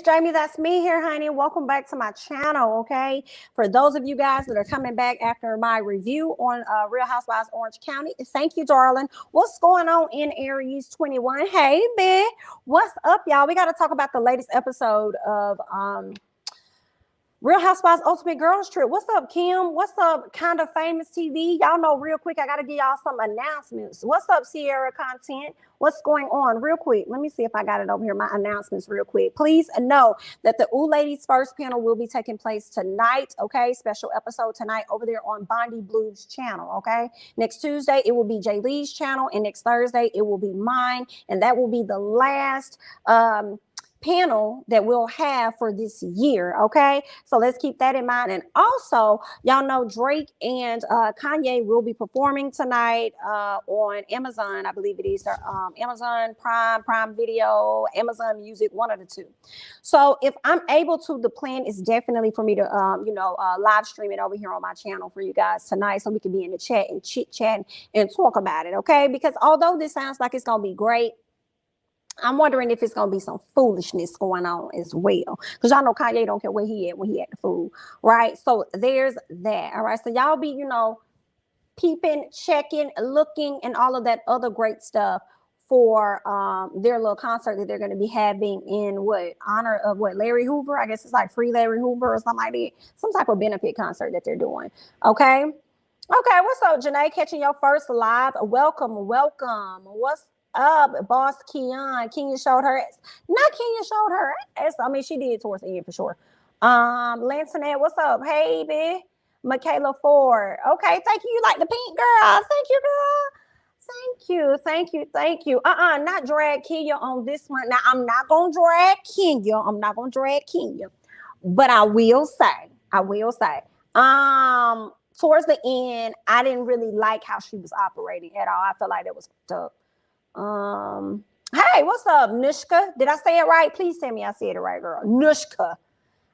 Jamie, that's me here, honey. Welcome back to my channel, okay? For those of you guys that are coming back after my review on Real Housewives Orange County, thank you, darling. What's going on in Aries 21? Hey, man. What's up, y'all? We got to talk about the latest episode of Real Housewives Ultimate Girls Trip. What's up, Kim? What's up, Kind of Famous TV? Y'all know real quick, I got to give y'all some announcements. What's up, Sierra Content? What's going on real quick? Let me see if I got it over here, my announcements real quick. Please know that the Ooh Ladies First panel will be taking place tonight, okay? Special episode tonight over there on Bondi Blues channel, okay? Next Tuesday, it will be Jay Lee's channel, and next Thursday, it will be mine, and that will be the last panel that we'll have for this year, okay? So let's keep that in mind. And also, y'all know Drake and Kanye will be performing tonight on Amazon. I believe it is Amazon Prime Video, Amazon Music, one of the two. So if I'm able to, the plan is definitely for me to live stream it over here on my channel for you guys tonight, so we can be in the chat and chit chat and talk about it, okay? Because although this sounds like it's gonna be great, I'm wondering if it's going to be some foolishness going on as well. Because y'all know Kanye don't care where he at when he at the food, right? So there's that, all right? So y'all be, peeping, checking, looking, and all of that other great stuff for their little concert that they're going to be having in honor of Larry Hoover? I guess it's like Free Larry Hoover or something like that. Some type of benefit concert that they're doing, okay? Okay, what's up, Janae? Catching your first live. Welcome. What's up, boss Keon? Kenya showed her ass. Not Kenya showed her ass. I mean, she did towards the end for sure. Lancinette, what's up? Hey, babe. Michaela Ford. Okay, thank you. You like the pink girl. Thank you, girl. Thank you. Not drag Kenya on this one. Now, I'm not gonna drag Kenya. But I will say, towards the end, I didn't really like how she was operating at all. I felt like that was fucked up. Hey, what's up, Nushka? Did I say it right? Please tell me I said it right, girl. Nushka.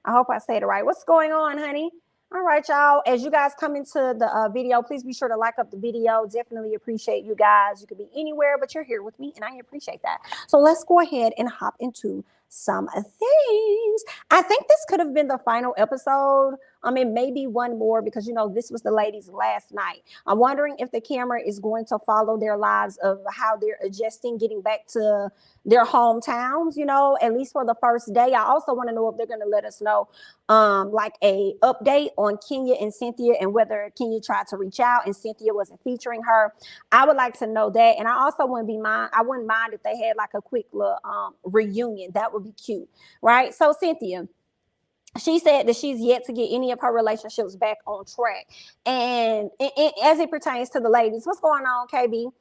I hope I said it right. What's going on, honey? All right, y'all. As you guys come into the video, please be sure to like up the video. Definitely appreciate you guys. You could be anywhere, but you're here with me, and I appreciate that. So let's go ahead and hop into some things. I think this could have been the final episode. I mean, maybe one more, because this was the ladies' last night. I'm wondering if the camera is going to follow their lives of how they're adjusting, getting back to their hometowns, at least for the first day. I also want to know if they're going to let us know like a update on Kenya and Cynthia, and whether Kenya tried to reach out and Cynthia wasn't featuring her. I would like to know that. And I also wouldn't mind if they had like a quick little reunion. That would be cute, right? So Cynthia, she said that she's yet to get any of her relationships back on track. And as it pertains to the ladies, what's going on, KB?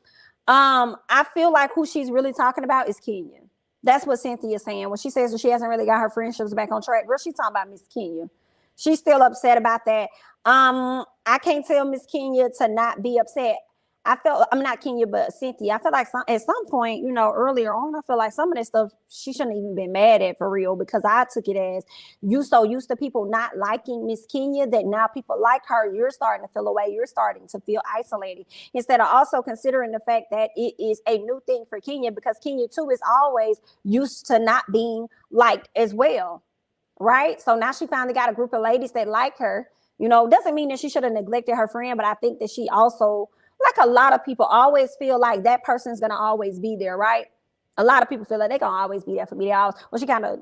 I feel like who she's really talking about is Kenya. That's what Cynthia is saying when she says that she hasn't really got her friendships back on track. Girl, she's talking about Miss Kenya. She's still upset about that. I can't tell Miss Kenya to not be upset. I'm not Kenya, but Cynthia. I feel like at some point, earlier on, I feel like some of this stuff she shouldn't even been mad at for real, because I took it as you so used to people not liking Miss Kenya that now people like her. You're starting to feel away. You're starting to feel isolated, instead of also considering the fact that it is a new thing for Kenya, because Kenya too is always used to not being liked as well, right? So now she finally got a group of ladies that like her. Doesn't mean that she should have neglected her friend, but I think that she also, like a lot of people, always feel like that person's going to always be there, right? A lot of people feel like they're going to always be there for me. Well, she kind of,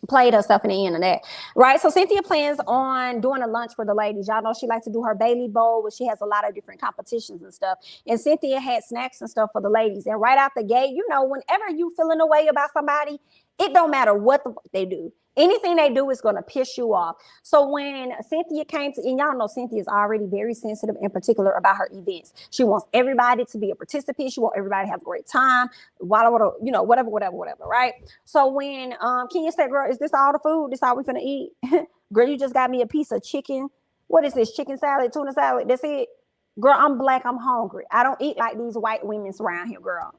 played herself in the end of that, right? So Cynthia plans on doing a lunch for the ladies. Y'all know she likes to do her Bailey Bowl, where she has a lot of different competitions and stuff. And Cynthia had snacks and stuff for the ladies. And right out the gate, whenever you feeling a way about somebody, it don't matter what the fuck they do. Anything they do is going to piss you off. So when Cynthia came to, and y'all know Cynthia is already very sensitive and particular about her events. She wants everybody to be a participant. She wants everybody to have a great time, whatever, right? So when Kenya said, girl, is this all the food? This all we finna eat? Girl, you just got me a piece of chicken. What is this? Chicken salad, tuna salad? That's it? Girl, I'm black, I'm hungry. I don't eat like these white women around here, girl.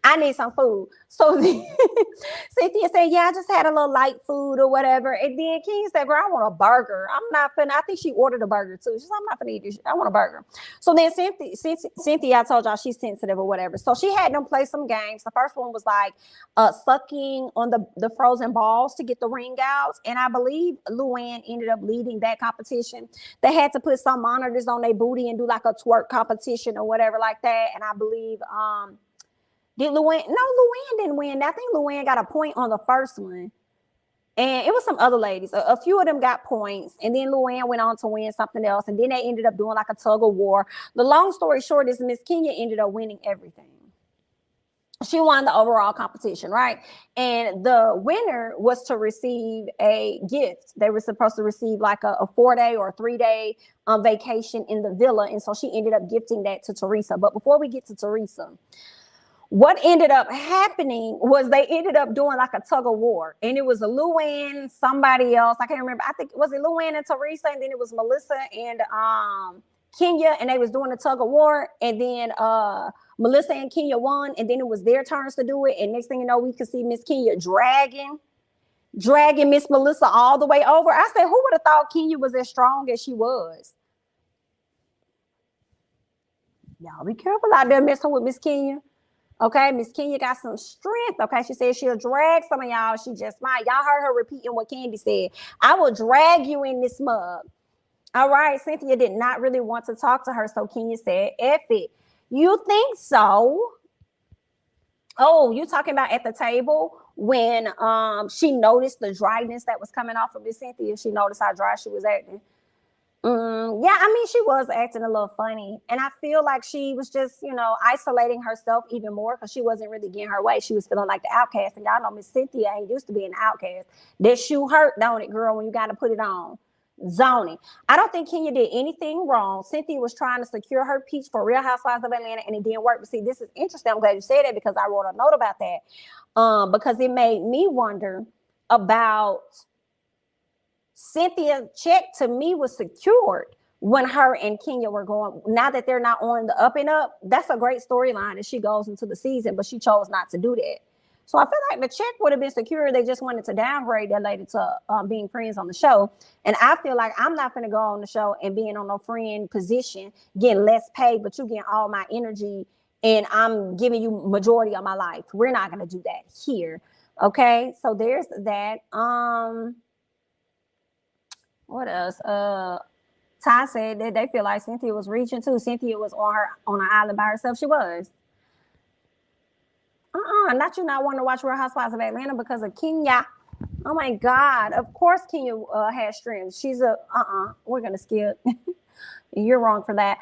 I need some food. So Cynthia said, yeah, I just had a little light food or whatever. And then King said, girl, I want a burger. I'm not finna, I think she ordered a burger too. She said, I'm not finna eat this. I want a burger. So then Cynthia, I told y'all she's sensitive or whatever. So she had them play some games. The first one was like sucking on the frozen balls to get the ring out. And I believe Luann ended up leading that competition. They had to put some monitors on their booty and do like a twerk competition or whatever like that. And I believe did Luann? No, Luann didn't win. I think Luann got a point on the first one. And it was some other ladies. A few of them got points. And then Luann went on to win something else. And then they ended up doing like a tug of war. The long story short is Miss Kenya ended up winning everything. She won the overall competition, right? And the winner was to receive a gift. They were supposed to receive like a 4-day or 3-day vacation in the villa. And so she ended up gifting that to Teresa. But before we get to Teresa, what ended up happening was they ended up doing like a tug of war. And it was a Luann, somebody else. I can't remember. I think, was it Luann and Teresa? And then it was Melissa and Kenya. And they was doing a tug of war. And then Melissa and Kenya won, and then it was their turns to do it. And next thing you know, we could see Miss Kenya dragging Miss Melissa all the way over. I said, who would have thought Kenya was as strong as she was? Y'all be careful out there messing with Miss Kenya. Okay, Miss Kenya got some strength. Okay, she said she'll drag some of y'all. She just might. Y'all heard her repeating what Candy said. I will drag you in this mug. All right, Cynthia did not really want to talk to her, so Kenya said, F it. You think so? Oh, you talking about at the table when she noticed the dryness that was coming off of Miss Cynthia? She noticed how dry she was acting. Yeah, I mean, she was acting a little funny. And I feel like she was just, isolating herself even more because she wasn't really getting her way. She was feeling like the outcast. And y'all know Miss Cynthia ain't used to being an outcast. That shoe hurt, don't it, girl, when you got to put it on? Zoning. I don't think Kenya did anything wrong. Cynthia was trying to secure her peach for Real Housewives of Atlanta, and it didn't work. But see, this is interesting. I'm glad you said that because I wrote a note about that. Because it made me wonder about Cynthia's check. To me was secured when her and Kenya were going. Now that they're not on the up and up, that's a great storyline as she goes into the season, but she chose not to do that. So I feel like the check would have been secure. They just wanted to downgrade that lady to being friends on the show. And I feel like I'm not going to go on the show and being on a friend position, getting less pay, but you getting all my energy and I'm giving you majority of my life. We're not going to do that here. Okay. So there's that. What else? Ty said that they feel like Cynthia was reaching too. Cynthia was on an island by herself. She was. Not you not wanting to watch Real Housewives of Atlanta because of Kenya. Oh my God. Of course Kenya has strength. She's we're gonna skip. You're wrong for that.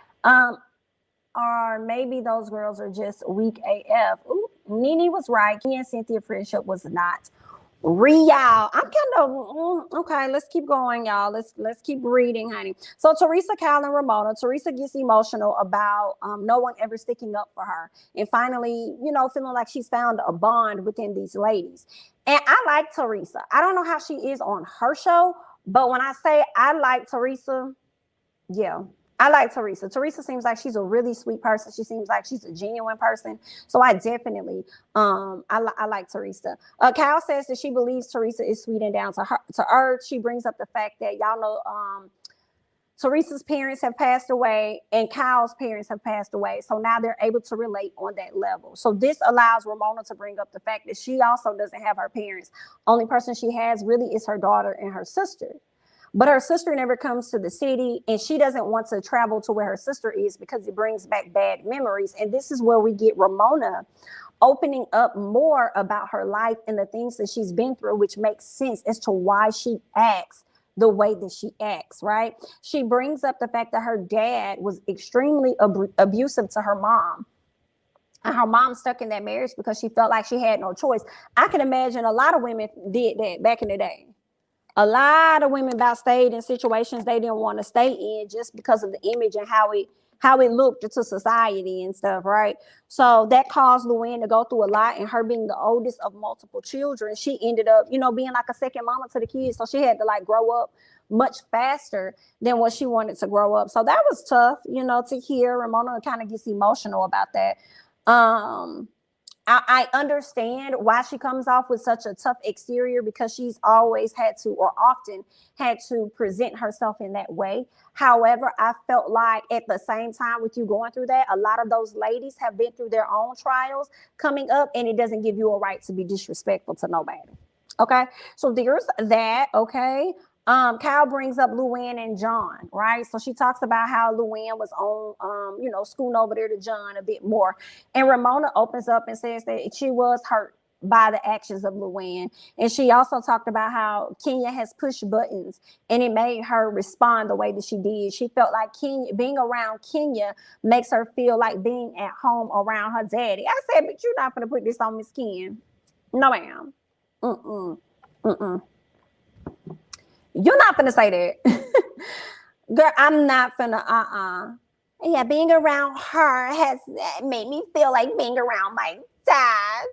Or maybe those girls are just weak AF. Ooh, Nene was right. Kenya and Cynthia friendship was not real. I'm kind of okay. Let's keep going, y'all. Let's keep reading, honey. So Teresa, Kyle, and Ramona. Teresa gets emotional about no one ever sticking up for her, and finally, feeling like she's found a bond within these ladies. And I like Teresa. I don't know how she is on her show, but when I say I like Teresa, yeah. I like Teresa. Teresa seems like she's a really sweet person. She seems like she's a genuine person. So I definitely, I like Teresa. Kyle says that she believes Teresa is sweet and down to earth. She brings up the fact that y'all know Teresa's parents have passed away and Kyle's parents have passed away. So now they're able to relate on that level. So this allows Ramona to bring up the fact that she also doesn't have her parents. Only person she has really is her daughter and her sister. But her sister never comes to the city and she doesn't want to travel to where her sister is because it brings back bad memories. And this is where we get Ramona opening up more about her life and the things that she's been through, which makes sense as to why she acts the way that she acts, right? She brings up the fact that her dad was extremely abusive to her mom. And her mom stuck in that marriage because she felt like she had no choice. I can imagine a lot of women did that back in the day. A lot of women about stayed in situations they didn't want to stay in just because of the image and how it how it looked to society and stuff, right? So that caused Luann to go through a lot, and her being the oldest of multiple children, she ended up, being like a second mama to the kids. So she had to like grow up much faster than what she wanted to grow up. So that was tough, to hear. Ramona kind of gets emotional about that. I understand why she comes off with such a tough exterior, because she's always had to, or often had to, present herself in that way. However, I felt like at the same time with you going through that, a lot of those ladies have been through their own trials coming up, and it doesn't give you a right to be disrespectful to nobody. Okay, so there's that. Okay. Kyle brings up Luann and John, right? So she talks about how Luann was on, scooting over there to John a bit more. And Ramona opens up and says that she was hurt by the actions of Luann. And she also talked about how Kenya has pushed buttons, and it made her respond the way that she did. She felt like being around Kenya makes her feel like being at home around her daddy. I said, but you're not going to put this on Miss Ken. No, ma'am. You're not gonna say that. Girl, I'm not gonna, Yeah, being around her has made me feel like being around my dad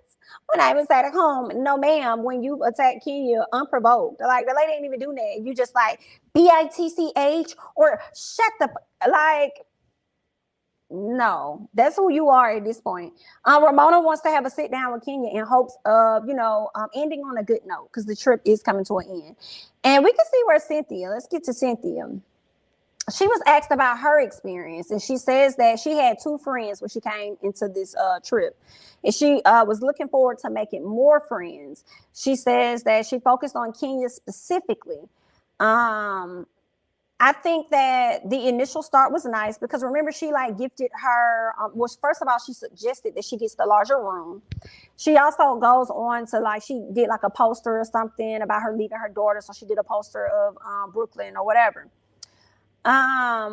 when I was at home. No, ma'am, when you attack Kenya unprovoked, like the lady ain't even doing that. You just like bitch or shut the, like, no, that's who you are at this point. Ramona wants to have a sit down with Kenya in hopes of, ending on a good note, because the trip is coming to an end. And we can see where let's get to Cynthia. She was asked about her experience, and she says that she had 2 friends when she came into this trip, and she was looking forward to making more friends. She says that she focused on Kenya specifically. I think that the initial start was nice, because remember, she like gifted her, first of all, she suggested that she gets the larger room. She also goes on to like, she did like a poster or something about her leaving her daughter. So she did a poster of Brooklyn or whatever.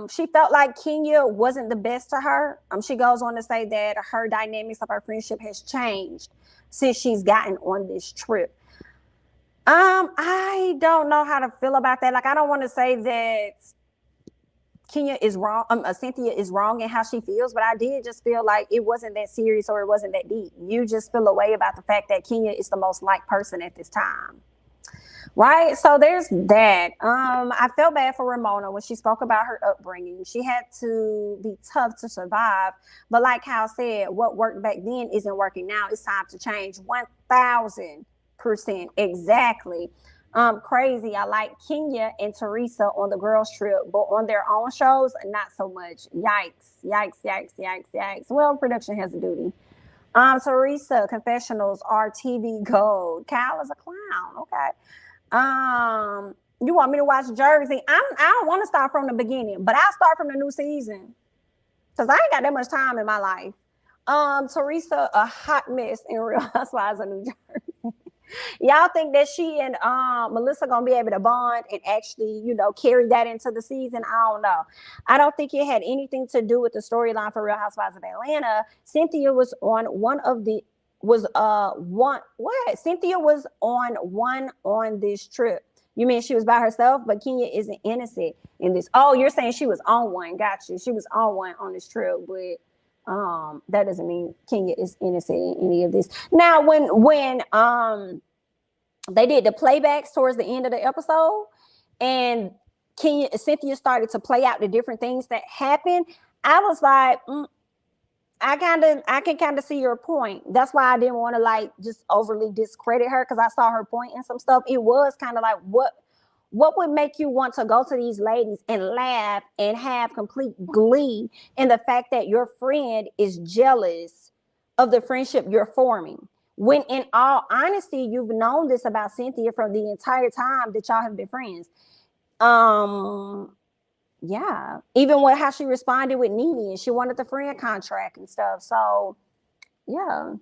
She felt like Kenya wasn't the best to her. She goes on to say that her dynamics of her friendship has changed since she's gotten on this trip. I don't know how to feel about that. Like, I don't want to say that Kenya is wrong. Cynthia is wrong in how she feels, but I did just feel like it wasn't that serious, or it wasn't that deep. You just feel a way about the fact that Kenya is the most liked person at this time. Right. So there's that. I felt bad for Ramona when she spoke about her upbringing. She had to be tough to survive. But like Kyle said, what worked back then isn't working now. It's time to change. 1,000%. Exactly. Crazy. I like Kenya and Teresa on the girls trip, but on their own shows, not so much. Yikes. Well, production has a duty. Teresa, confessionals are TV gold. Kyle is a clown. Okay. You want me to watch Jersey? I don't want to start from the beginning, but I'll start from the new season, because I ain't got that much time in my life. Teresa, a hot mess in Real Housewives of New Jersey. Y'all think that she and Melissa gonna be able to bond and actually, carry that into the season? I don't know. I don't think it had anything to do with the storyline for Real Housewives of Atlanta. Cynthia was on Cynthia was on this trip. You mean she was by herself? But Kenya isn't innocent in this. Oh, you're saying she was on one. Got you. She was on one on this trip, but that doesn't mean Kenya is innocent in any of this. Now, when they did the playbacks towards the end of the episode, and Cynthia started to play out the different things that happened, I was like, I can kind of see your point. That's why I didn't want to like just overly discredit her, because I saw her point in some stuff. It was kind of like, what would make you want to go to these ladies and laugh and have complete glee in the fact that your friend is jealous of the friendship you're forming, when in all honesty, you've known this about Cynthia from the entire time that y'all have been friends. Yeah, even with how she responded with Nene, and she wanted the friend contract and stuff. So yeah,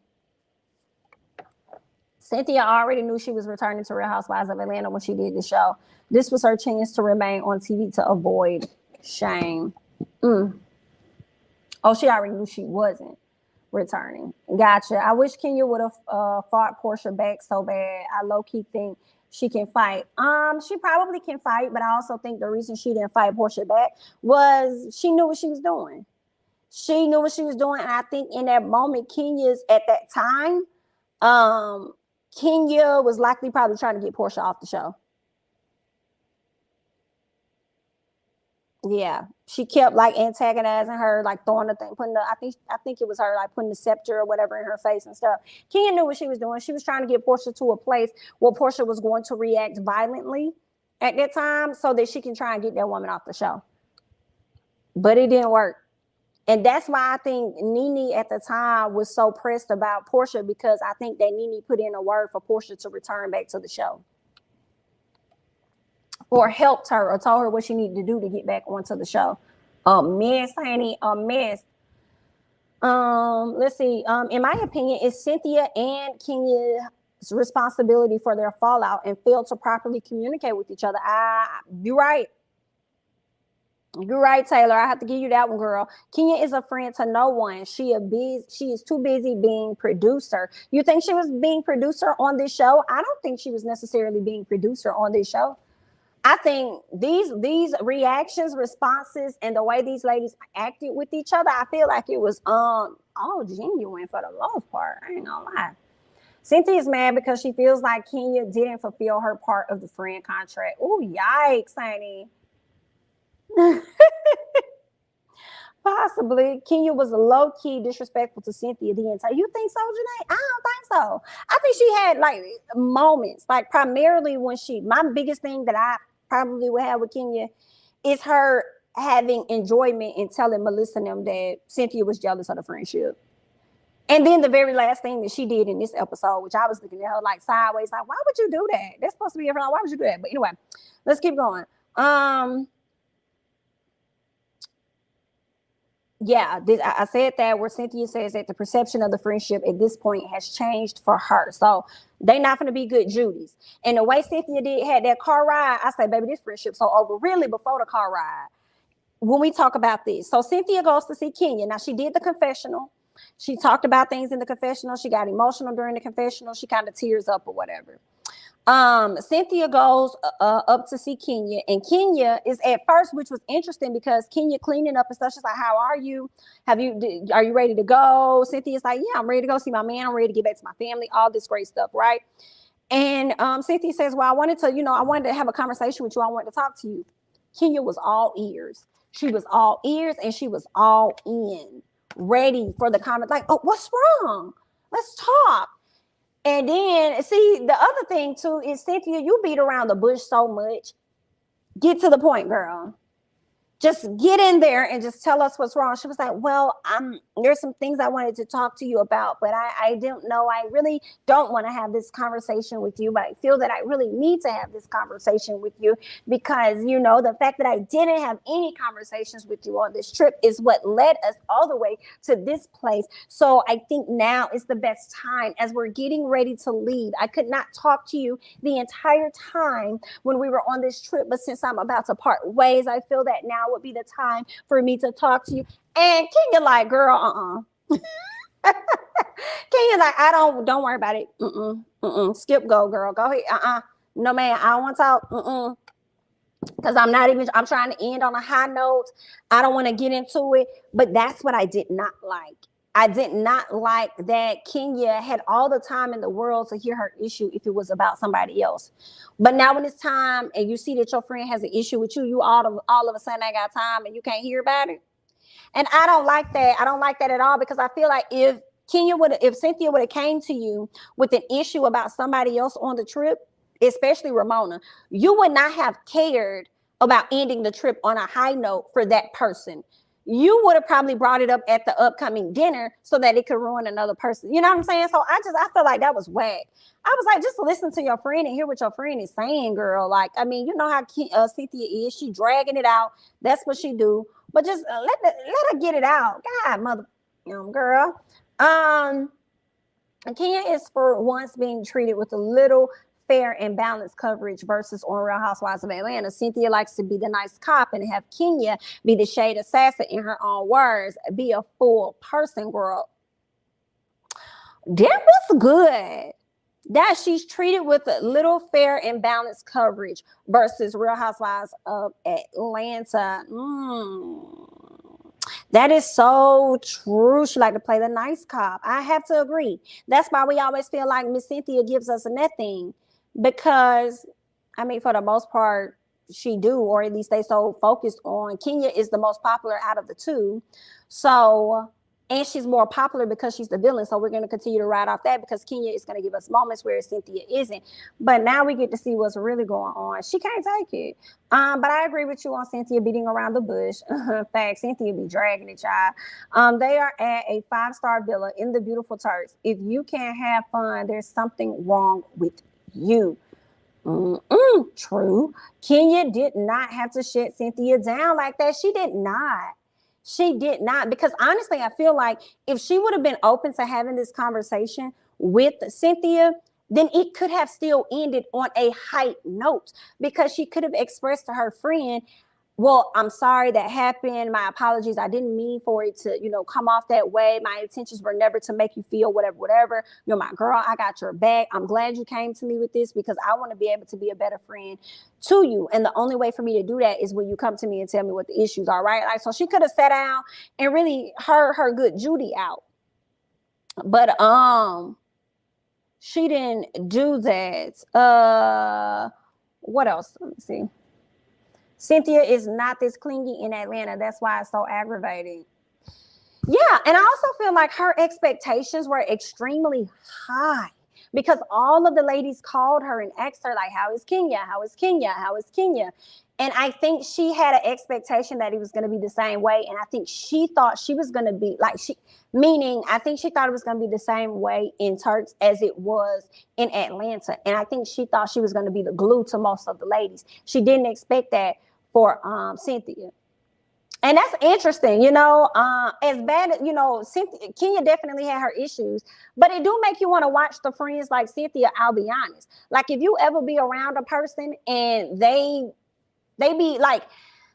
Cynthia already knew she was returning to Real Housewives of Atlanta when she did the show. This was her chance to remain on TV to avoid shame. Oh, she already knew she wasn't returning. Gotcha. I wish Kenya would have fought Portia back so bad. I low-key think she can fight. She probably can fight, but I also think the reason she didn't fight Portia back was she knew what she was doing. She knew what she was doing, and I think in that moment, Kenya's at that time, Kenya was likely probably trying to get Portia off the show. Yeah, she kept like antagonizing her, like throwing the thing, putting the I think it was her like putting the scepter or whatever in her face and stuff. Kenya knew what she was doing. She was trying to get Portia to a place where Portia was going to react violently at that time so that she can try and get that woman off the show. But it didn't work. And that's why I think Nene at the time was so pressed about Portia, because I think that Nene put in a word for Portia to return back to the show. Or helped her or told her what she needed to do to get back onto the show. A mess, honey, a mess. Let's see. In my opinion, it's Cynthia and Kenya's responsibility for their fallout and failed to properly communicate with each other. You're right. You're right, Taylor. I have to give you that one, girl. Kenya is a friend to no one. She is too busy being producer. You think she was being producer on this show? I don't think she was necessarily being producer on this show. I think these reactions, responses, and the way these ladies acted with each other, I feel like it was all genuine for the most part. I ain't gonna lie. Cynthia's mad because she feels like Kenya didn't fulfill her part of the friend contract. Oh, yikes, honey. Possibly. Kenya was low-key disrespectful to Cynthia the entire. You think so, Janae? I don't think so. I think she had like moments, like primarily when my biggest thing that I probably would have with Kenya is her having enjoyment in telling Melissa and them that Cynthia was jealous of the friendship. And then the very last thing that she did in this episode, which I was looking at her like sideways, like, why would you do that? That's supposed to be a friend. Why would you do that? But anyway, let's keep going. Yeah, I said that where Cynthia says that the perception of the friendship at this point has changed for her. So they not going to be good Judies. And the way Cynthia had that car ride, I say, baby, this friendship's so over. Really, before the car ride, when we talk about this. So Cynthia goes to see Kenya. Now, she did the confessional. She talked about things in the confessional. She got emotional during the confessional. She kind of tears up or whatever. Cynthia goes up to see Kenya, and Kenya is at first, which was interesting because Kenya cleaning up and stuff. She's like, "How are you? Are you ready to go?" Cynthia's like, "Yeah, I'm ready to go see my man. I'm ready to get back to my family. All this great stuff, right?" And Cynthia says, "Well, I wanted to have a conversation with you. I wanted to talk to you." Kenya was all ears. She was all ears, and she was all in, ready for the comment. Like, "Oh, what's wrong? Let's talk." And then, see, the other thing, too, is, Cynthia, you beat around the bush so much. Get to the point, girl. Just get in there and just tell us what's wrong. She was like, well, there's some things I wanted to talk to you about, but I don't know. I really don't want to have this conversation with you, but I feel that I really need to have this conversation with you because, the fact that I didn't have any conversations with you on this trip is what led us all the way to this place. So I think now is the best time as we're getting ready to leave. I could not talk to you the entire time when we were on this trip, but since I'm about to part ways, I feel that now would be the time for me to talk to you. And Kenya like, girl, Kenya like, don't worry about it. Skip, go, girl. Go ahead. No, man, I don't want to talk. Because I'm trying to end on a high note. I don't want to get into it. But that's what I did not like. I did not like that Kenya had all the time in the world to hear her issue if it was about somebody else. But now when it's time and you see that your friend has an issue with you all of a sudden ain't got time and you can't hear about it. And I don't like that. I don't like that at all because I feel like if Cynthia would have came to you with an issue about somebody else on the trip, especially Ramona, you would not have cared about ending the trip on a high note for that person. You would have probably brought it up at the upcoming dinner so that it could ruin another person. You know what I'm saying? So I feel like that was whack. I was like, just listen to your friend and hear what your friend is saying, girl. Like, I mean, you know how Cynthia is. She dragging it out. That's what she do. But just let her get it out. God, mother, girl. Kenya is for once being treated with a little fair and balanced coverage versus on Real Housewives of Atlanta. Cynthia likes to be the nice cop and have Kenya be the shade assassin in her own words. Be a full person, girl. That was good. That she's treated with a little fair and balanced coverage versus Real Housewives of Atlanta. That is so true. She like to play the nice cop. I have to agree. That's why we always feel like Miss Cynthia gives us nothing, because, I mean, for the most part, she do, or at least they so focused on. Kenya is the most popular out of the two. So, and she's more popular because she's the villain. So we're going to continue to ride off that, because Kenya is going to give us moments where Cynthia isn't. But now we get to see what's really going on. She can't take it. But I agree with you on Cynthia beating around the bush. In fact, Cynthia be dragging it, child. They are at a 5-star villa in the beautiful Turks. If you can't have fun, there's something wrong with you. True. Kenya did not have to shut Cynthia down like that. She did not. She did not. Because honestly, I feel like if she would have been open to having this conversation with Cynthia, then it could have still ended on a high note, because she could have expressed to her friend, well, I'm sorry that happened. My apologies. I didn't mean for it to, come off that way. My intentions were never to make you feel whatever. You're my girl. I got your back. I'm glad you came to me with this, because I want to be able to be a better friend to you. And the only way for me to do that is when you come to me and tell me what the issues are, right? Like, so she could have sat down and really heard her good Judy out. But she didn't do that. What else? Let me see. Cynthia is not this clingy in Atlanta. That's why it's so aggravating. Yeah, and I also feel like her expectations were extremely high, because all of the ladies called her and asked her, like, how is Kenya? How is Kenya? How is Kenya? And I think she had an expectation that it was going to be the same way. And I think she thought she was going to be like, I think she thought it was going to be the same way in Turks as it was in Atlanta. And I think she thought she was going to be the glue to most of the ladies. She didn't expect that for Cynthia. And that's interesting, as bad, Cynthia, Kenya definitely had her issues, but it do make you want to watch the friends like Cynthia. I'll be honest. Like, if you ever be around a person and they be like,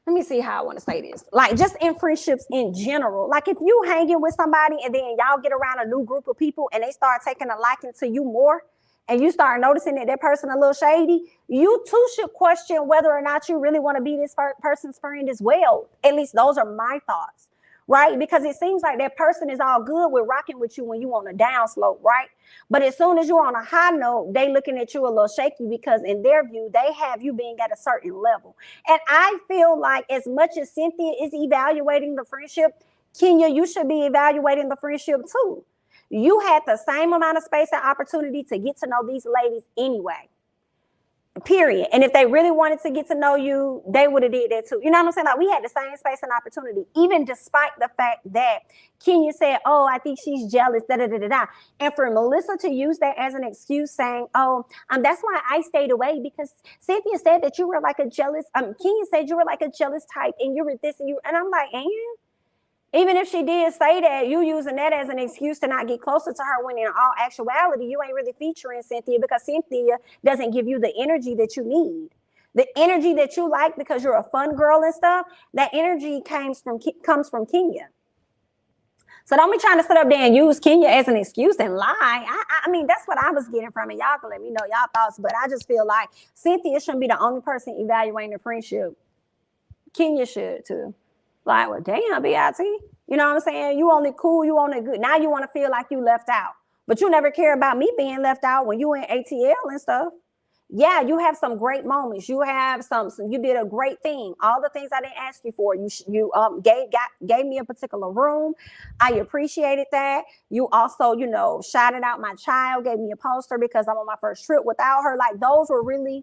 let me see how I want to say this. Like, just in friendships in general, like if you hanging with somebody and then y'all get around a new group of people and they start taking a liking to you more, and you start noticing that person a little shady, you too should question whether or not you really want to be this person's friend as well. At least those are my thoughts, right? Because it seems like that person is all good with rocking with you when you on a down slope, right? But as soon as you're on a high note, they looking at you a little shaky, because in their view, they have you being at a certain level. And I feel like as much as Cynthia is evaluating the friendship, Kenya, you should be evaluating the friendship too. You had the same amount of space and opportunity to get to know these ladies anyway, period. And if they really wanted to get to know you, they would have did that too. You know what I'm saying? Like, we had the same space and opportunity, even despite the fact that Kenya said, oh, I think she's jealous, da-da-da-da-da. And for Melissa to use that as an excuse, saying, oh, that's why I stayed away, because Cynthia said that you were like a jealous, Kenya said you were like a jealous type, and you were this and you, and I'm like, and even if she did say that, you using that as an excuse to not get closer to her, when in all actuality, you ain't really featuring Cynthia, because Cynthia doesn't give you the energy that you need. The energy that you like because you're a fun girl and stuff, that energy comes from Kenya. So don't be trying to sit up there and use Kenya as an excuse and lie. I mean, that's what I was getting from it. Y'all can let me know y'all thoughts, but I just feel like Cynthia shouldn't be the only person evaluating the friendship. Kenya should too. Like, well, damn, BIT. You know what I'm saying? You only cool, you only good. Now you want to feel like you left out. But you never care about me being left out when you in ATL and stuff. Yeah, you have some great moments. You have you did a great thing. All the things I didn't ask you for. You gave me a particular room. I appreciated that. You also, shouted out my child, gave me a poster because I'm on my first trip without her. Like, those were really,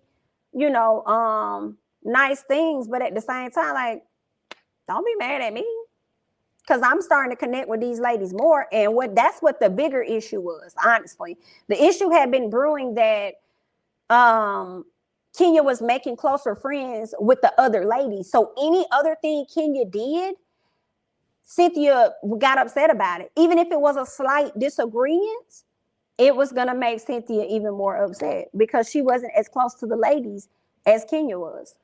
nice things. But at the same time, like, don't be mad at me, because I'm starting to connect with these ladies more. And that's what the bigger issue was, honestly. The issue had been brewing that Kenya was making closer friends with the other ladies. So any other thing Kenya did, Cynthia got upset about it. Even if it was a slight disagreement, it was going to make Cynthia even more upset, because she wasn't as close to the ladies as Kenya was.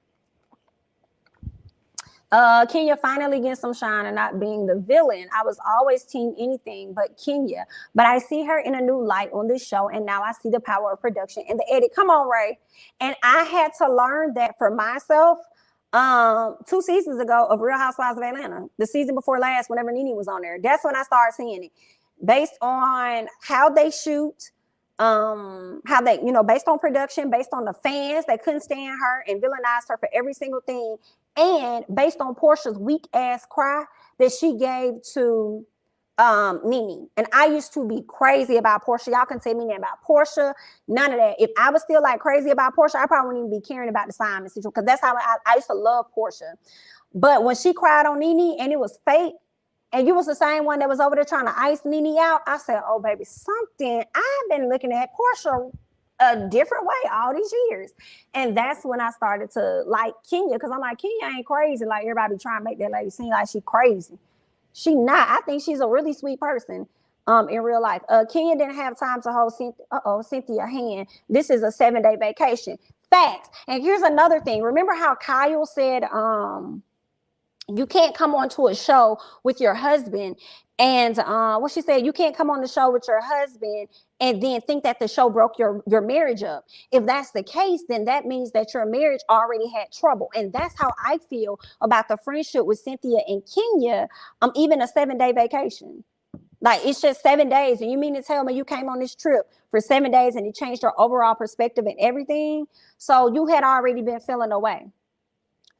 Kenya finally gets some shine and not being the villain. I was always team anything but Kenya, but I see her in a new light on this show, and now I see the power of production and the edit. Come on, Ray. And I had to learn that for myself. 2 seasons ago of Real Housewives of Atlanta, the season before last, whenever Nene was on there. That's when I started seeing it. Based on how they shoot, how they, based on production, based on the fans that couldn't stand her and villainized her for every single thing, and based on Portia's weak ass cry that she gave to Nene. And I used to be crazy about Portia. Y'all can tell me nothing about Portia, none of that. If I was still like crazy about Portia, I probably wouldn't even be caring about the Simon situation, because that's how I used to love Portia. But when she cried on Nene and it was fake, and you was the same one that was over there trying to ice Nene out, I said, oh baby, something, I've been looking at Portia a different way all these years. And that's when I started to like Kenya, because I'm like, Kenya ain't crazy like everybody trying to make that lady seem like she crazy. She not. I think she's a really sweet person in real life. Kenya didn't have time to hold Cynthia hand. This is a 7-day vacation. Facts. And here's another thing. Remember how Kyle said you can't come onto a show with your husband, and what she said, you can't come on the show with your husband and then think that the show broke your marriage up. If that's the case, then that means that your marriage already had trouble. And that's how I feel about the friendship with Cynthia and Kenya, even a 7-day vacation. Like, it's just 7 days. And you mean to tell me you came on this trip for 7 days and it changed your overall perspective and everything? So you had already been feeling away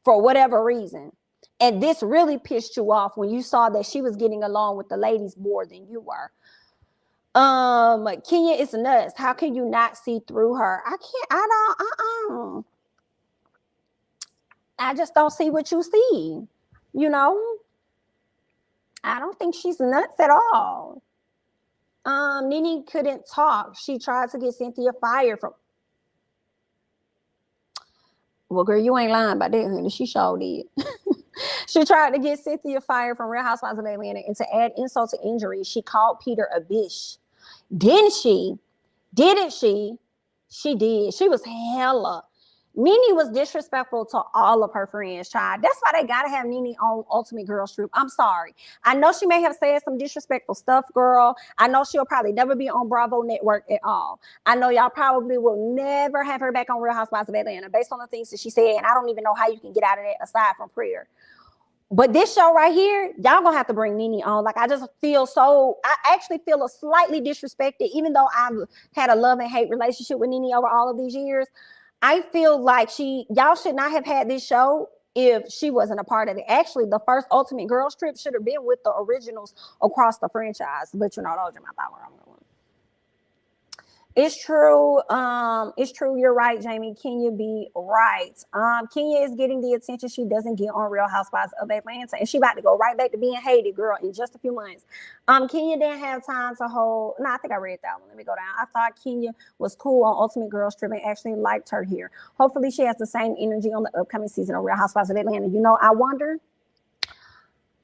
for whatever reason. And this really pissed you off when you saw that she was getting along with the ladies more than you were. Kenya is nuts. How can you not see through her? I just don't see what you see. I don't think she's nuts at all. Nene couldn't talk. She tried to get Cynthia fired from. Well, girl, you ain't lying about that, honey. She sure did. She tried to get Cynthia fired from Real Housewives of Atlanta, and to add insult to injury, she called Peter a bitch. Didn't she? Didn't she? She did. She was hella. Nene was disrespectful to all of her friends, child. That's why they gotta have Nene on Ultimate Girls Troop. I'm sorry. I know she may have said some disrespectful stuff, girl. I know she'll probably never be on Bravo Network at all. I know y'all probably will never have her back on Real Housewives of Atlanta based on the things that she said, and I don't even know how you can get out of that aside from prayer. But this show right here, y'all gonna have to bring Nene on. Like, I actually feel a slightly disrespected, even though I've had a love and hate relationship with Nene over all of these years. I feel like y'all should not have had this show if she wasn't a part of it. Actually, the first Ultimate Girls Trip should have been with the originals across the franchise. But those are my thoughts where I'm going. It's true. It's true. You're right, Jamie. Kenya be right. Kenya is getting the attention she doesn't get on Real Housewives of Atlanta, and she about to go right back to being hated, girl, in just a few months. Kenya didn't have time to hold. No, I think I read that one. Let me go down. I thought Kenya was cool on Ultimate Girls Trip and actually liked her here. Hopefully, she has the same energy on the upcoming season of Real Housewives of Atlanta.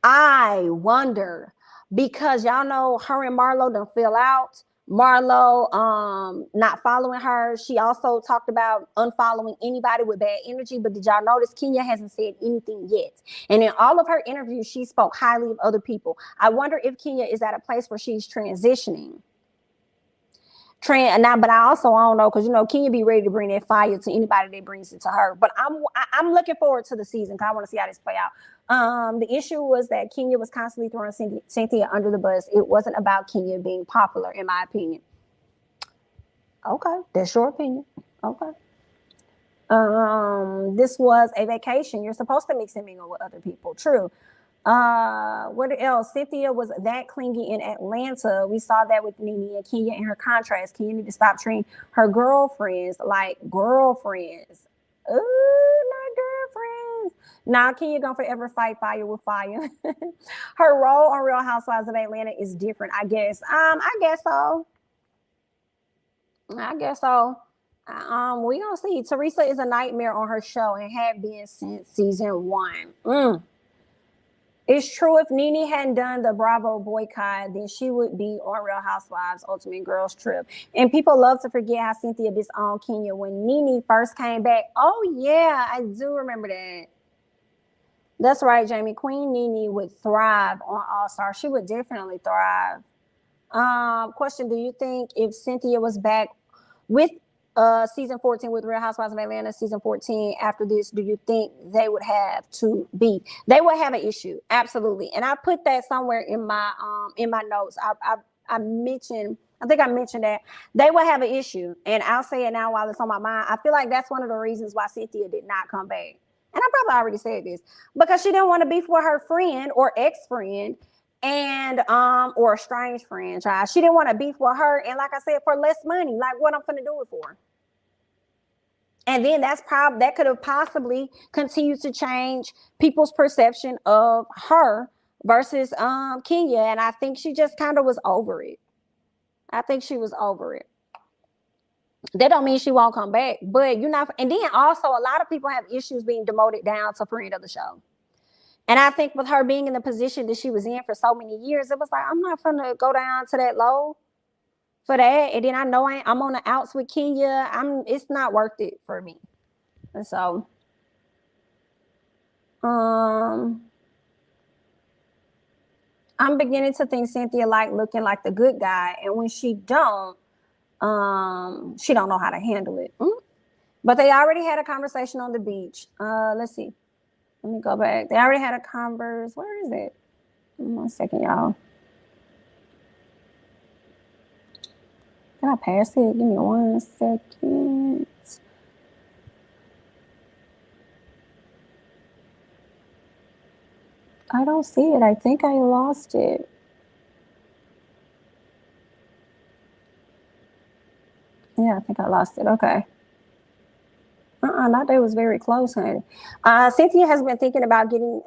I wonder because y'all know her and Marlo done fell out. Marlo not following her. She also talked about unfollowing anybody with bad energy. But did y'all notice Kenya hasn't said anything yet? And in all of her interviews, she spoke highly of other people. I wonder if Kenya is at a place where she's transitioning. But I don't know, because Kenya be ready to bring that fire to anybody that brings it to her. But I'm looking forward to the season because I want to see how this play out. The issue was that Kenya was constantly throwing Cynthia under the bus. It wasn't about Kenya being popular, in my opinion. Okay, that's your opinion. Okay. This was a vacation. You're supposed to mix and mingle with other people. True. What else? Cynthia was that clingy in Atlanta. We saw that with Nene and Kenya in her contrast. Kenya need to stop treating her girlfriends like girlfriends. Ooh, not girlfriends. Nah, Kenya gonna forever fight fire with fire. Her role on Real Housewives of Atlanta is different, I guess. I guess so. We gonna see. Teresa is a nightmare on her show and had been since season 1. It's true, if Nene hadn't done the Bravo boycott, then she would be on Real Housewives Ultimate Girls Trip. And people love to forget how Cynthia disowned Kenya when Nene first came back. Oh, yeah, I do remember that. That's right, Jamie. Queen Nene would thrive on All-Star. She would definitely thrive. Question, do you think if Cynthia was back with season 14 with Real Housewives of Atlanta, season 14, after this, do you think they would have to beef? They would have an issue, absolutely. And I put that somewhere in my notes. I mentioned, I think I mentioned that they would have an issue, and I'll say it now while it's on my mind. I feel like that's one of the reasons why Cynthia did not come back. And I probably already said this, because she didn't want to beef with her friend or ex-friend, and or a strange franchise. She didn't want to beef with her, and like I said, for less money. Like, what I'm gonna do it for? And then that could have possibly continued to change people's perception of her versus Kenya. And I think she just kind of was over it. I think she was over it. That don't mean she won't come back, but you're not. And then also, a lot of people have issues being demoted down to friend of the show. And I think with her being in the position that she was in for so many years, it was like, I'm not gonna go down to that low for that. And then I know I'm on the outs with Kenya. It's not worth it for me. And so, I'm beginning to think Cynthia like looking like the good guy, and when she don't know how to handle it. But they already had a conversation on the beach. Let's see. Let me go back. They already had a converse. Where is it? 1 second, y'all. Can I pass it? Give me 1 second. I don't see it. I think I lost it. Yeah, I think I lost it. Okay. Not that it was very close, honey. Cynthia has been thinking about getting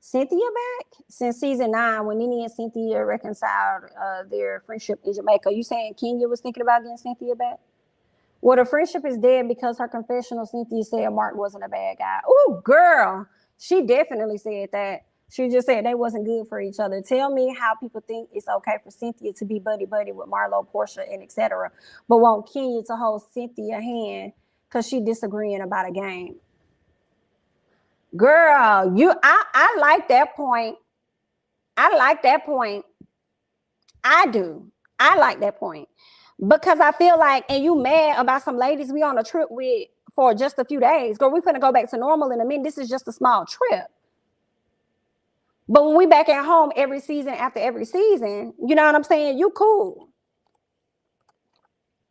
Cynthia back since season 9, when Nene and Cynthia reconciled their friendship in Jamaica. You saying Kenya was thinking about getting Cynthia back? Well, the friendship is dead because her confessional, Cynthia said Mark wasn't a bad guy. Ooh, girl, she definitely said that. She just said they wasn't good for each other. Tell me how people think it's okay for Cynthia to be buddy-buddy with Marlo, Portia, and etc., but want Kenya to hold Cynthia's hand because she disagreeing about a game. Girl, I like that point. I like that point. I do. I like that point. Because I feel like, and you mad about some ladies we on a trip with for just a few days. Girl, we finna go back to normal in a minute. This is just a small trip. But when we back at home every season after every season, you know what I'm saying? You cool.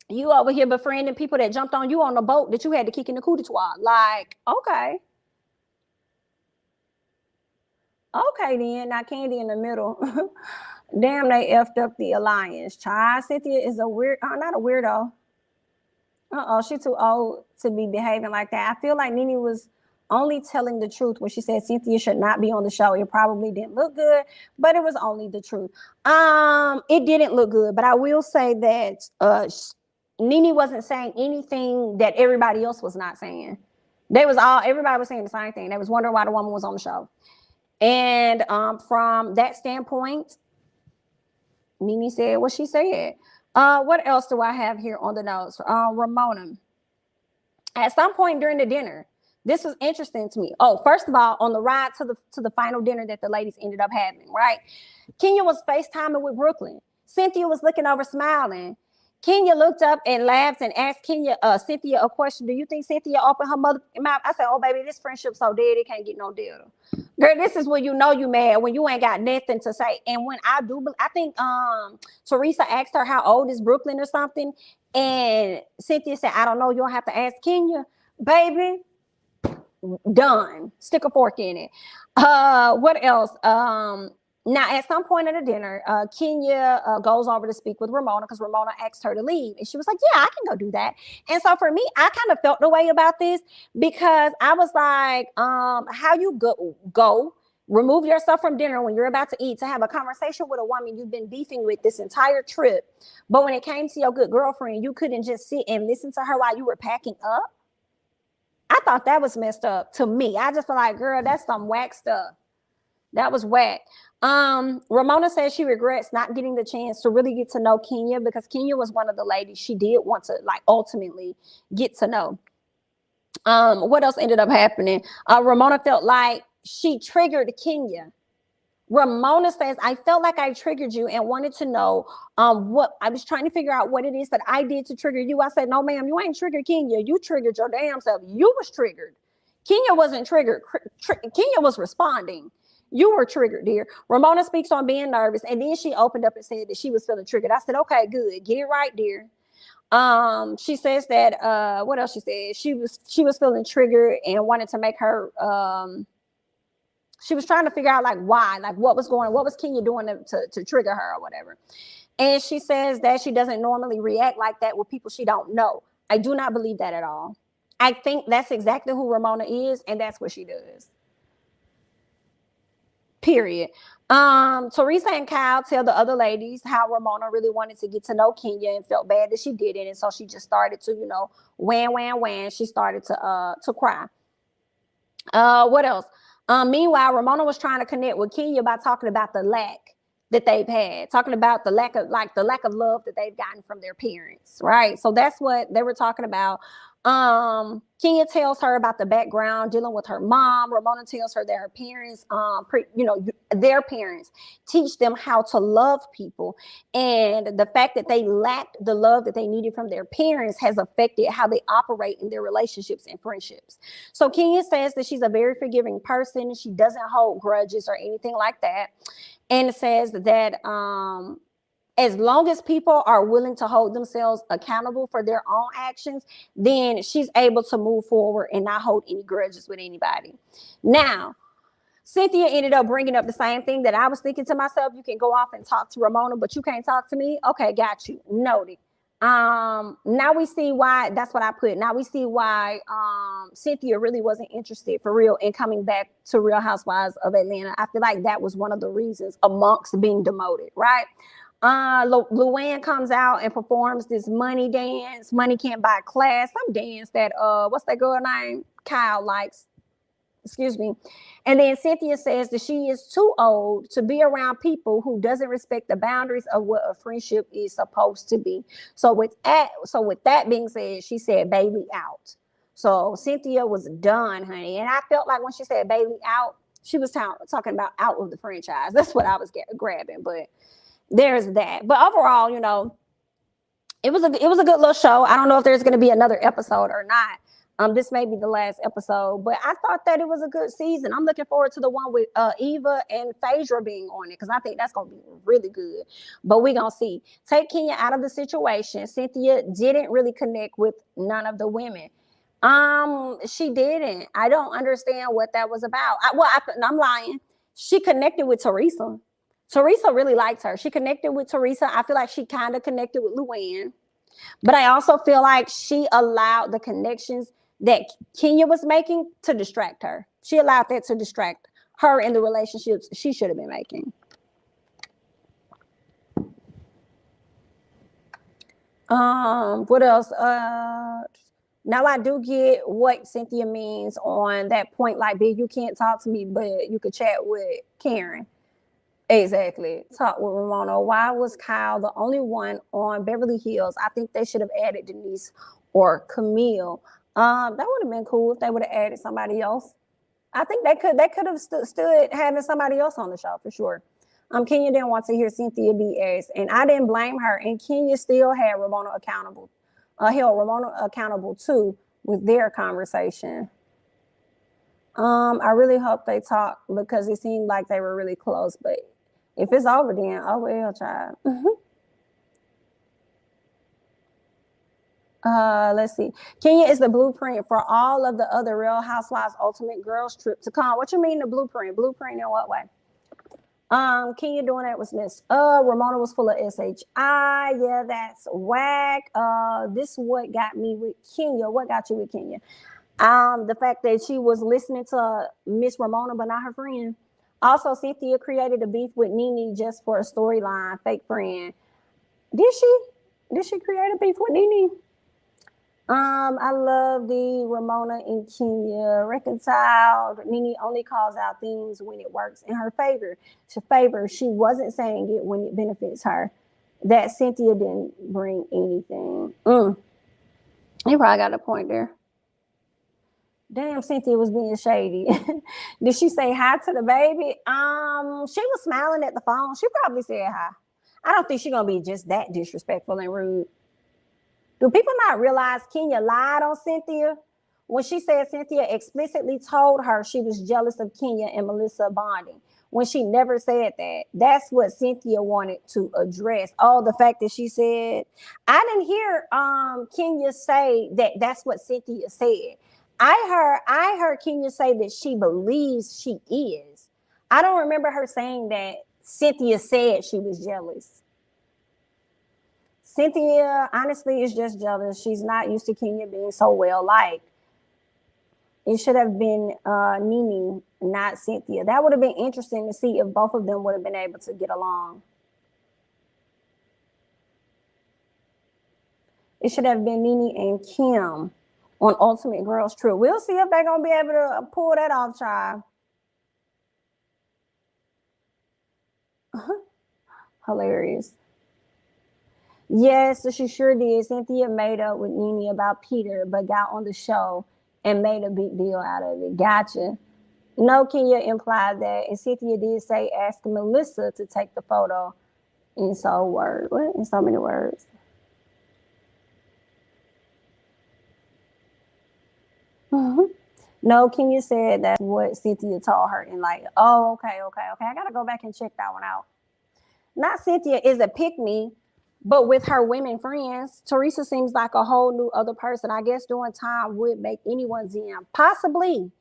You over here befriending people that jumped on you on the boat that you had to kick in the coup de trois. Like, okay. Okay, then. Now, Candy in the middle. Damn, they effed up the alliance. Child, Cynthia is a weird, not a weirdo. She's too old to be behaving like that. I feel like Nene was only telling the truth when she said Cynthia should not be on the show. It probably didn't look good, but it was only the truth. It didn't look good, but I will say that Nene wasn't saying anything that everybody else was not saying. Everybody was saying the same thing. They was wondering why the woman was on the show. And from that standpoint, Nene said what she said. What else do I have here on the notes? Ramona. At some point during the dinner, this was interesting to me. Oh, first of all, on the ride to the final dinner that the ladies ended up having, right? Kenya was FaceTiming with Brooklyn. Cynthia was looking over smiling. Kenya looked up and laughed and asked Cynthia a question. Do you think Cynthia opened her mouth? I said, oh, baby, this friendship's so dead, it can't get no deader. Girl, this is when you know you mad, when you ain't got nothing to say. And when I think Teresa asked her how old is Brooklyn or something. And Cynthia said, I don't know, you'll have to ask Kenya. Baby, done. Stick a fork in it. What else? Now, at some point at the dinner, Kenya goes over to speak with Ramona because Ramona asked her to leave. And she was like, yeah, I can go do that. And so for me, I kind of felt the way about this because I was like, how you go remove yourself from dinner when you're about to eat to have a conversation with a woman you've been beefing with this entire trip. But when it came to your good girlfriend, you couldn't just sit and listen to her while you were packing up. I thought that was messed up to me. I just feel like, girl, that's some whack stuff. That was whack. Ramona says she regrets not getting the chance to really get to know Kenya because Kenya was one of the ladies she did want to ultimately get to know. What else ended up happening? Ramona felt like she triggered Kenya Ramona says, I felt like I triggered you and wanted to know what I was trying to figure out what it is that I did to trigger you. I said, no, ma'am, you ain't triggered Kenya. You triggered your damn self. You was triggered. Kenya wasn't triggered. Kenya was responding. You were triggered, dear. Ramona speaks on being nervous, and then she opened up and said that she was feeling triggered. I said, okay, good. Get it right, dear. She says that what else she said? She was feeling triggered and wanted to make her she was trying to figure out like why, like what was Kenya doing to trigger her or whatever. And she says that she doesn't normally react like that with people she don't know. I do not believe that at all. I think that's exactly who Ramona is, and that's what she does. Period. Teresa and Kyle tell the other ladies how Ramona really wanted to get to know Kenya and felt bad that she didn't, and so she just started to, whan. She started to cry. What else? Meanwhile, Ramona was trying to connect with Kenya by talking about the lack that they've had, talking about the lack of love that they've gotten from their parents, right? So that's what they were talking about. Kenya tells her about the background dealing with her mom. Ramona tells her that her parents, their parents teach them how to love people, and the fact that they lacked the love that they needed from their parents has affected how they operate in their relationships and friendships. So Kenya says that she's a very forgiving person. She doesn't hold grudges or anything like that, and says that as long as people are willing to hold themselves accountable for their own actions, then she's able to move forward and not hold any grudges with anybody. Now, Cynthia ended up bringing up the same thing that I was thinking to myself. You can go off and talk to Ramona, but you can't talk to me. Okay, got you. Noted. Now we see why. That's what I put. Now we see why Cynthia really wasn't interested for real in coming back to Real Housewives of Atlanta. I feel like that was one of the reasons amongst being demoted, right? Luann comes out and performs this money dance. Money can't buy class. Some dance that what's that girl name? Kyle likes. Excuse me. And then Cynthia says that she is too old to be around people who doesn't respect the boundaries of what a friendship is supposed to be. So with that being said, she said Bailey out. So Cynthia was done, honey. And I felt like when she said Bailey out, she was talking about out of the franchise. That's what I was grabbing. But there's that. But overall, it was a good little show. I don't know if there's going to be another episode or not. This may be the last episode, but I thought that it was a good season. I'm looking forward to the one with Eva and Phaedra being on it, because I think that's going to be really good. But we're going to see. Take Kenya out of the situation. Cynthia didn't really connect with none of the women. She didn't. I don't understand what that was about. I'm lying. She connected with Teresa. Teresa really liked her. She connected with Teresa. I feel like she kind of connected with Luann. But I also feel like she allowed the connections that Kenya was making to distract her. She allowed that to distract her in the relationships she should have been making. What else? Now I do get what Cynthia means on that point. Like, B, you can't talk to me, but you could chat with Karen. Exactly. Talk with Ramona. Why was Kyle the only one on Beverly Hills? I think they should have added Denise or Camille. That would have been cool if they would have added somebody else. I think they could have stood having somebody else on the show for sure. Kenya didn't want to hear Cynthia be asked, and I didn't blame her. And Kenya still had Ramona accountable. Held Ramona accountable too with their conversation. I really hope they talk, because it seemed like they were really close, but if it's over, then oh well, child. Let's see. Kenya is the blueprint for all of the other Real Housewives Ultimate Girls trip to come. What you mean the blueprint? Blueprint in what way? Kenya doing that was missed. Ramona was full of SHI. Yeah, that's whack. This is what got me with Kenya. What got you with Kenya? The fact that she was listening to Miss Ramona, but not her friend. Also, Cynthia created a beef with Nene just for a storyline. Fake friend. Did she create a beef with Nene? I love the Ramona and Kenya reconciled. Nene only calls out things when it works in her favor. She wasn't saying it when it benefits her. That Cynthia didn't bring anything. You probably got a point there. Damn, Cynthia was being shady. Did she say hi to the baby? She was smiling at the phone. She probably said hi. I don't think she's gonna be just that disrespectful and rude. Do people not realize Kenya lied on Cynthia when she said Cynthia explicitly told her she was jealous of Kenya and Melissa bonding? When she never said that, that's what Cynthia wanted to address. Oh, the fact that she said, I didn't hear Kenya say that that's what Cynthia said. I heard Kenya say that she believes she is. I don't remember her saying that Cynthia said she was jealous. Cynthia, honestly, is just jealous. She's not used to Kenya being so well liked. It should have been Nene, not Cynthia. That would have been interesting to see if both of them would have been able to get along. It should have been Nene and Kim on Ultimate Girls Trip. We'll see if they're going to be able to pull that off, child. Hilarious. Yes, she sure did. Cynthia made up with Nene about Peter, but got on the show and made a big deal out of it. Gotcha. No, Kenya implied that, and Cynthia did say ask Melissa to take the photo in so many words. No, Kenya said that's what Cynthia told her, and like, oh, okay. I gotta go back and check that one out. Not Cynthia is a pick me, but with her women friends, Teresa seems like a whole new other person. I guess doing time would make anyone's in. Possibly.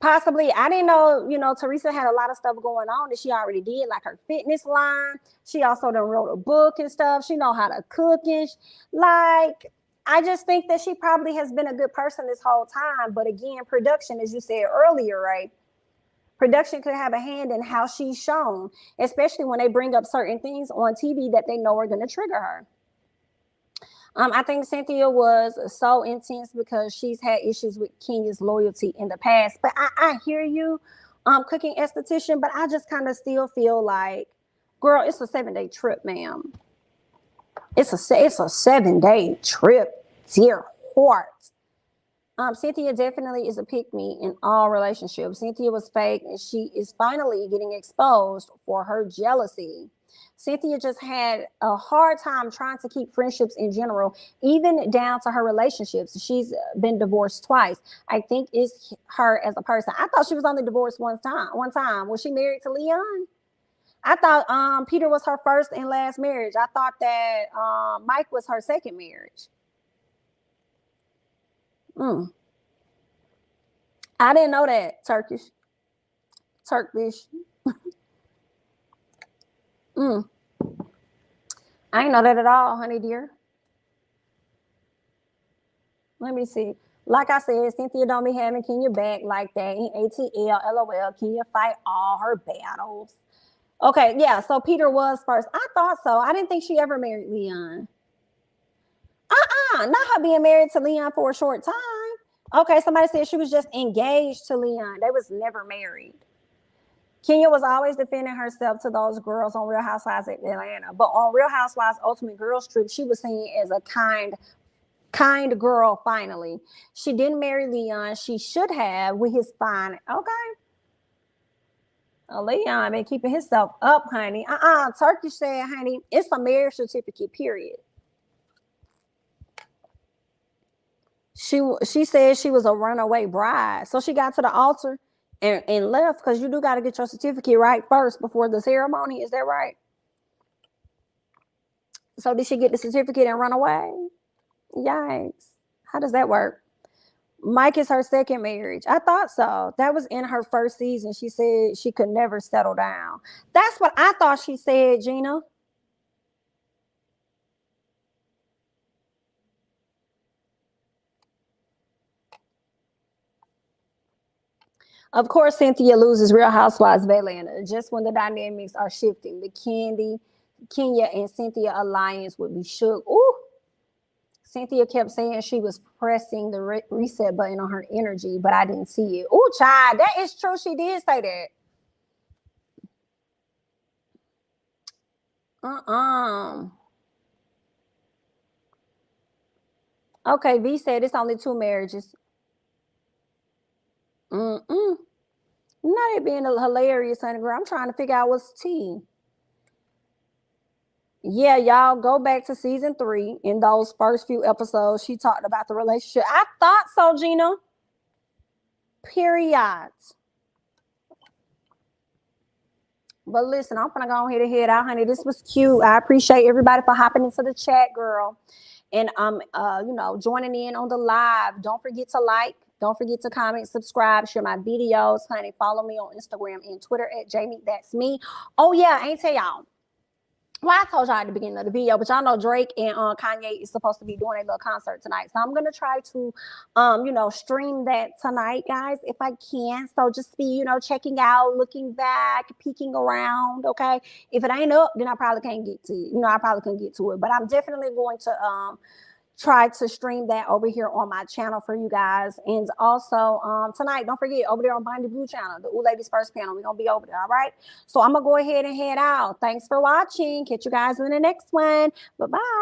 I didn't know, Teresa had a lot of stuff going on that she already did, like her fitness line. She also done wrote a book and stuff. She know how to cook and like, I just think that she probably has been a good person this whole time. But again, production, as you said earlier, right? Production could have a hand in how she's shown, especially when they bring up certain things on TV that they know are going to trigger her. I think Cynthia was so intense because she's had issues with Kenya's loyalty in the past. But I hear you, cooking esthetician, but I just kind of still feel like, girl, it's a 7-day trip, ma'am. It's a 7-day trip, dear heart. Cynthia definitely is a pick-me in all relationships. Cynthia was fake, and she is finally getting exposed for her jealousy. Cynthia just had a hard time trying to keep friendships in general, even down to her relationships. She's been divorced twice. I think it's her as a person. I thought she was only divorced one time. Was she married to Leon? I thought Peter was her first and last marriage. I thought that Mike was her second marriage. I didn't know that. Turkish. I ain't know that at all, honey dear. Let me see. Like I said, Cynthia don't be having Kenya back like that. In ATL, LOL, Kenya fight all her battles. Okay, yeah, so Peter was first. I thought so. I didn't think she ever married Leon. Not her being married to Leon for a short time. Okay, somebody said she was just engaged to Leon. They was never married. Kenya was always defending herself to those girls on Real Housewives of Atlanta. But on Real Housewives Ultimate Girls Trip, she was seen as a kind girl, finally. She didn't marry Leon. She should have with his fine. Okay. Leon been keeping himself up, honey. Turkish said, honey, it's a marriage certificate, period. She said she was a runaway bride. So she got to the altar and left, because you do got to get your certificate right first before the ceremony. Is that right? So did she get the certificate and run away? Yikes. How does that work? Mike is her second marriage. I thought so. That was in her first season. She said she could never settle down. That's what I thought she said, Gina. Of course, Cynthia loses Real Housewives of Atlanta just when the dynamics are shifting. The Kenya and Cynthia alliance would be shook. Ooh. Cynthia kept saying she was pressing the reset button on her energy, but I didn't see it. Ooh, child, that is true. She did say that. Okay, V said it's only 2 marriages. Not it being hilarious, honey girl. I'm trying to figure out what's tea. Yeah, y'all go back to season 3. In those first few episodes, she talked about the relationship. I thought so, Gina. Period. But listen, I'm gonna go ahead and head out, honey. This was cute. I appreciate everybody for hopping into the chat, girl. And joining in on the live. Don't forget to like. Don't forget to comment, subscribe, share my videos, honey. Follow me on Instagram and Twitter at jamithatsme. Oh yeah, I ain't tell y'all. Well, I told y'all at the beginning of the video, but y'all know Drake and Kanye is supposed to be doing a little concert tonight. So I'm going to try to, stream that tonight, guys, if I can. So just be, checking out, looking back, peeking around, okay? If it ain't up, then I probably can't get to it. I probably couldn't get to it. But I'm definitely going to try to stream that over here on my channel for you guys. And also tonight, don't forget, over there on Behind the Blue channel, the Ooh Ladies First panel, we're gonna be over there. All right, so I'm gonna go ahead and head out. Thanks for watching. Catch you guys in the next one. Bye-bye.